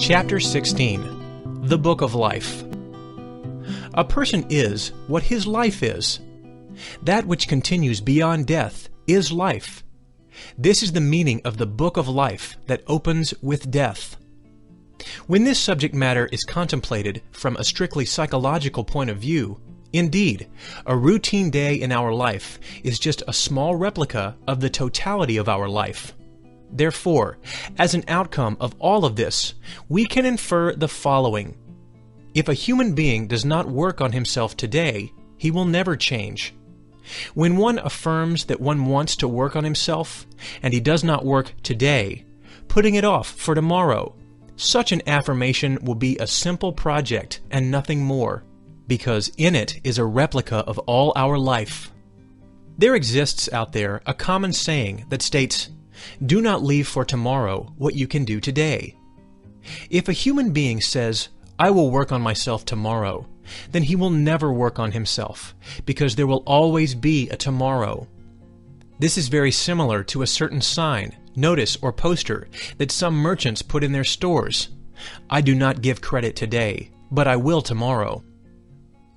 Chapter 16. The Book of Life. A person is what his life is. That which continues beyond death is life. This is the meaning of the Book of Life that opens with death. When this subject matter is contemplated from a strictly psychological point of view, indeed, a routine day in our life is just a small replica of the totality of our life. Therefore, as an outcome of all of this, we can infer the following. If a human being does not work on himself today, he will never change. When one affirms that one wants to work on himself, and he does not work today, putting it off for tomorrow, such an affirmation will be a simple project and nothing more, because in it is a replica of all our life. There exists out there a common saying that states, "Do not leave for tomorrow what you can do today." If a human being says, "I will work on myself tomorrow," then he will never work on himself, because there will always be a tomorrow. This is very similar to a certain sign, notice, or poster that some merchants put in their stores. "I do not give credit today, but I will tomorrow."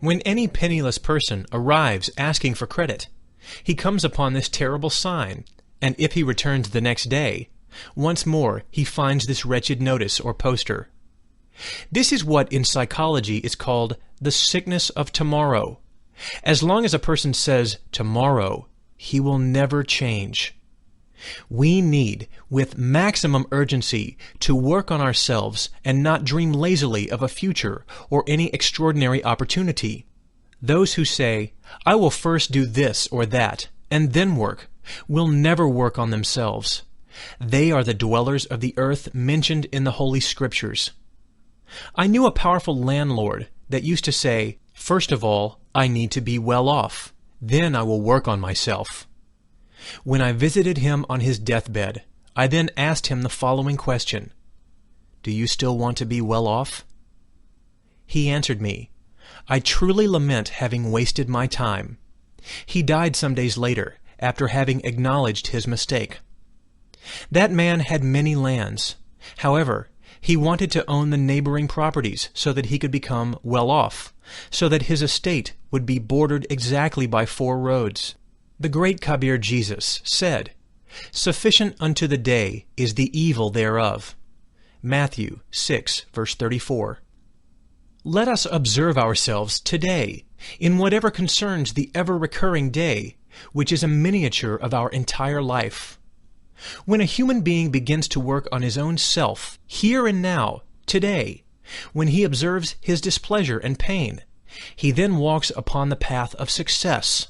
When any penniless person arrives asking for credit, he comes upon this terrible sign, and if he returns the next day, once more he finds this wretched notice or poster. This is what in psychology is called the sickness of tomorrow. As long as a person says tomorrow, he will never change. We need, with maximum urgency, to work on ourselves and not dream lazily of a future or any extraordinary opportunity. Those who say, "I will first do this or that, and then work," will never work on themselves. They are the dwellers of the earth mentioned in the Holy Scriptures. I knew a powerful landlord that used to say, "First of all, I need to be well off. Then I will work on myself." When I visited him on his deathbed, I then asked him the following question: "Do you still want to be well off?" He answered me, "I truly lament having wasted my time." He died some days later, after having acknowledged his mistake. That man had many lands. However, he wanted to own the neighboring properties so that he could become well off, so that his estate would be bordered exactly by 4 roads. The great Kabir Jesus said, "Sufficient unto the day is the evil thereof." Matthew 6, verse 34. Let us observe ourselves today, in whatever concerns the ever-recurring day, which is a miniature of our entire life. When a human being begins to work on his own self, here and now, today, when he observes his displeasure and pain, he then walks upon the path of success.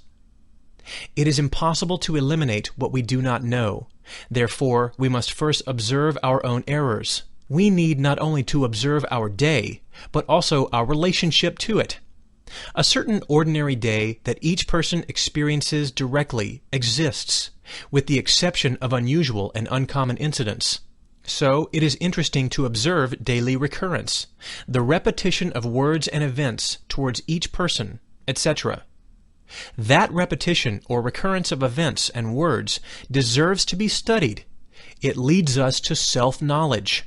It is impossible to eliminate what we do not know. Therefore, we must first observe our own errors. We need not only to observe our day, but also our relationship to it. A certain ordinary day that each person experiences directly exists, with the exception of unusual and uncommon incidents. So it is interesting to observe daily recurrence, the repetition of words and events towards each person, etc. That repetition or recurrence of events and words deserves to be studied. It leads us to self-knowledge.